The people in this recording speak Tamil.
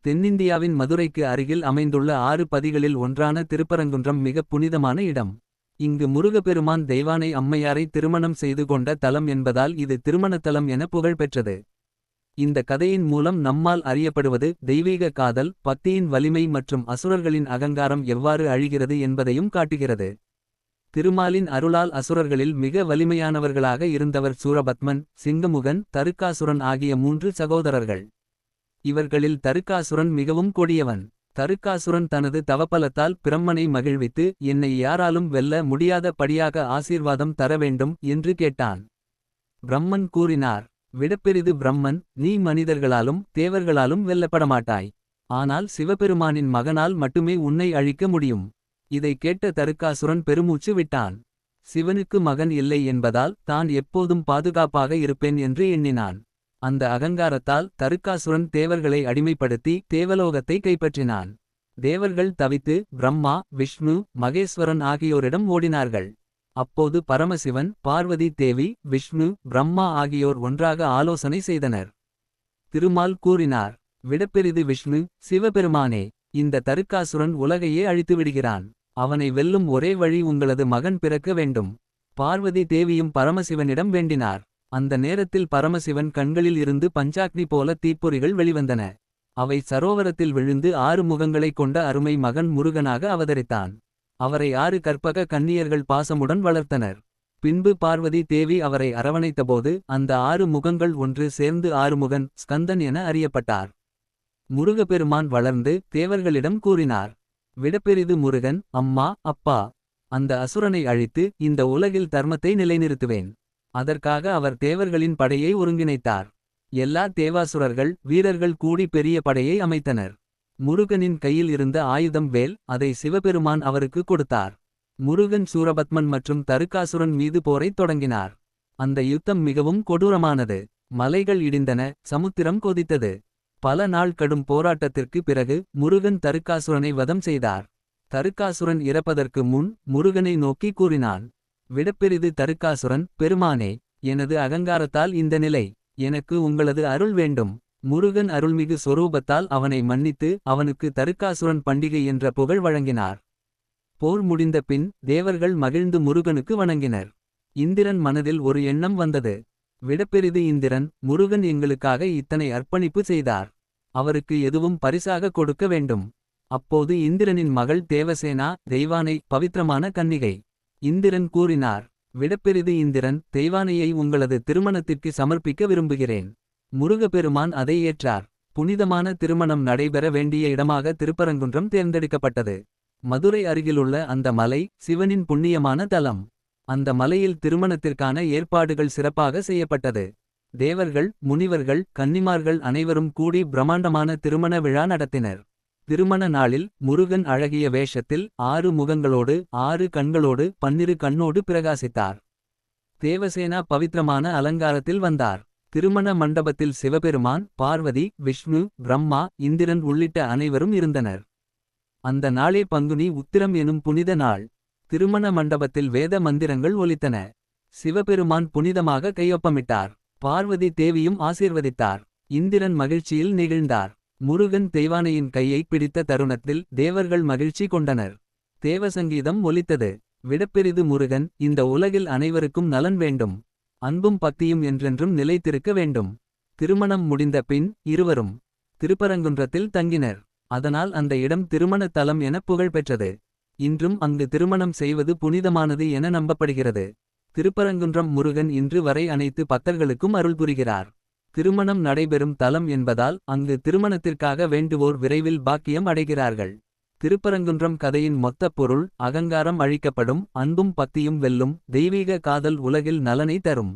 தென்னிந்தியாவின் மதுரைக்கு அருகில் அமைந்துள்ள 6 பதிகளில் ஒன்றான திருப்பரங்குன்றம் மிகப் புனிதமான இடம். இங்கு முருகப்பெருமான் தெய்வானை அம்மையாரை திருமணம் செய்து கொண்ட தலம் என்பதால் இது திருமணத்தலம் என புகழ் பெற்றது. இந்த கதையின் மூலம் நம்மால் அறியப்படுவது தெய்வீக காதல், பக்தியின் வலிமை மற்றும் அசுரர்களின் அகங்காரம் எவ்வாறு அழிகிறது என்பதையும் காட்டுகிறது. திருமாலின் அருளால் அசுரர்களில் மிக வலிமையானவர்களாக இருந்தவர் சூரபத்மன், சிங்கமுகன், தருக்காசுரன் ஆகிய 3 சகோதரர்கள். இவர்களில் தருக்காசுரன் மிகவும் கொடியவன். தருக்காசுரன் தனது தவபலத்தால் பிரம்மனை மகிழ்வித்து என்னை யாராலும் வெல்ல முடியாத படியாக ஆசீர்வாதம் தர வேண்டும் என்று கேட்டான். பிரம்மன் கூறினார், விடப்பெரிது பிரம்மன், நீ மனிதர்களாலும் தேவர்களாலும் வெல்லப்படமாட்டாய். ஆனால் சிவபெருமானின் மகனால் மட்டுமே உன்னை அழிக்க முடியும். இதை கேட்ட தருக்காசுரன் பெருமூச்சு விட்டான். சிவனுக்கு மகன் இல்லை என்பதால் தான் எப்போதும் பாதுகாப்பாக இருப்பேன் என்று எண்ணினான். அந்த அகங்காரத்தால் தருக்காசுரன் தேவர்களை அடிமைப்படுத்தி தேவலோகத்தை கைப்பற்றினான். தேவர்கள் தவித்து பிரம்மா, விஷ்ணு, மகேஸ்வரன் ஆகியோரிடம் ஓடினார்கள். அப்போது பரமசிவன், பார்வதி தேவி, விஷ்ணு, பிரம்மா ஆகியோர் ஒன்றாக ஆலோசனை செய்தனர். திருமால் கூறினார், விடப்பெரிது விஷ்ணு, சிவபெருமானே, இந்த தருக்காசுரன் உலகையே அழித்து விடுகிறான். அவனை வெல்லும் ஒரே வழி உங்களது மகன் பிறக்க வேண்டும். பார்வதி தேவியும் பரமசிவனிடம் வேண்டினார். அந்த நேரத்தில் பரமசிவன் கண்களில் இருந்து பஞ்சாக்னி போல தீப்பொறிகள் வெளிவந்தன. அவை சரோவரத்தில் விழுந்து 6 முகங்களைக் கொண்ட அருமை மகன் முருகனாக அவதரித்தான். அவரை 6 கற்பக கன்னியர்கள் பாசமுடன் வளர்த்தனர். பின்பு பார்வதி தேவி அவரை அரவணைத்தபோது அந்த 6 முகங்கள் ஒன்று சேர்ந்து ஆறுமுகன், ஸ்கந்தன் என அறியப்பட்டார். முருகப்பெருமான் வளர்ந்து தேவர்களிடம் கூறினார், விடப்பெரிது முருகன், அம்மா, அப்பா, அந்த அசுரனை அழித்து இந்த உலகில் தர்மத்தை நிலைநிறுத்துவேன். அதற்காக அவர் தேவர்களின் படையை ஒருங்கிணைத்தார். எல்லா தேவாசுரர்கள் வீரர்கள் கூடி பெரிய படையை அமைத்தனர். முருகனின் கையில் இருந்த ஆயுதம் வேல். அதை சிவபெருமான் அவருக்கு கொடுத்தார். முருகன் சூரபத்மன் மற்றும் தருக்காசுரன் மீது போரைத் தொடங்கினார். அந்த யுத்தம் மிகவும் கொடூரமானது. மலைகள் இடிந்தன, சமுத்திரம் கொதித்தது. பல நாள் கடும் போராட்டத்திற்கு பிறகு முருகன் தருக்காசுரனை வதம் செய்தார். தருக்காசுரன் இறப்பதற்கு முன் முருகனை நோக்கி கூறினான், விடப்பெரிது தருக்காசுரன், பெருமானே, எனது அகங்காரத்தால் இந்த நிலை. எனக்கு உங்களது அருள் வேண்டும். முருகன் அருள்மிகு சொரூபத்தால் அவனை மன்னித்து அவனுக்கு தருக்காசுரன் பண்டிகை என்ற புகழ் வழங்கினார். போர் முடிந்த பின் தேவர்கள் மகிழ்ந்து முருகனுக்கு வணங்கினர். இந்திரன் மனதில் ஒரு எண்ணம் வந்தது. விடப்பெரிது இந்திரன், முருகன் எங்களுக்காக இத்தனை அர்ப்பணிப்பு செய்தார். அவருக்கு எதுவும் பரிசாக கொடுக்க வேண்டும். அப்போது இந்திரனின் மகள் தேவசேனா தெய்வானை பவித்திரமான கன்னிகை. இந்திரன் கூறினார், விடப்பெரிது இந்திரன், தெய்வானையை உங்களது திருமணத்திற்கு சமர்ப்பிக்க விரும்புகிறேன். முருகப்பெருமான் அதை ஏற்றார். புனிதமான திருமணம் நடைபெற வேண்டிய இடமாக திருப்பரங்குன்றம் தேர்ந்தெடுக்கப்பட்டது. மதுரை அருகிலுள்ள அந்த மலை சிவனின் புண்ணியமான தலம். அந்த மலையில் திருமணத்திற்கான ஏற்பாடுகள் சிறப்பாக செய்யப்பட்டது. தேவர்கள், முனிவர்கள், கன்னிமார்கள் அனைவரும் கூடி பிரம்மாண்டமான திருமண விழா நடத்தினர். திருமண நாளில் முருகன் அழகிய வேஷத்தில் 6 முகங்களோடு 6 கண்களோடு 12 கண்ணோடு பிரகாசித்தார். தேவசேனா பவித்திரமான அலங்காரத்தில் வந்தார். திருமண மண்டபத்தில் சிவபெருமான், பார்வதி, விஷ்ணு, பிரம்மா, இந்திரன் உள்ளிட்ட அனைவரும் இருந்தனர். அந்த நாளே பங்குனி உத்திரம் எனும் புனித நாள். திருமண மண்டபத்தில் வேத மந்திரங்கள் ஒலித்தன. சிவபெருமான் புனிதமாக கையொப்பமிட்டார். பார்வதி தேவியும் ஆசீர்வதித்தார். இந்திரன் மகிழ்ச்சியில் நெகிழ்ந்தார். முருகன் தெய்வானையின் கையை பிடித்த தருணத்தில் தேவர்கள் மகிழ்ச்சி கொண்டனர். தேவசங்கீதம் ஒலித்தது. விடப்பெரிது முருகன், இந்த உலகில் அனைவருக்கும் நலன் வேண்டும். அன்பும் பக்தியும் என்றென்றும் நிலைத்திருக்க வேண்டும். திருமணம் முடிந்த பின் இருவரும் திருப்பரங்குன்றத்தில் தங்கினர். அதனால் அந்த இடம் திருமண தலம் என புகழ் பெற்றது. இன்றும் அங்கு திருமணம் செய்வது புனிதமானது என நம்பப்படுகிறது. திருப்பரங்குன்றம் முருகன் இன்று வரை அனைத்து பக்தர்களுக்கும் அருள் புரிகிறார். திருமணம் நடைபெறும் தலம் என்பதால் அங்கு திருமணத்திற்காக வேண்டுவோர் விரைவில் பாக்கியம் அடைகிறார்கள். திருப்பரங்குன்றம் கதையின் மொத்த பொருள், அகங்காரம் அழிக்கப்படும், அன்பும் பக்தியும் வெல்லும், தெய்வீக காதல் உலகில் நலனை தரும்.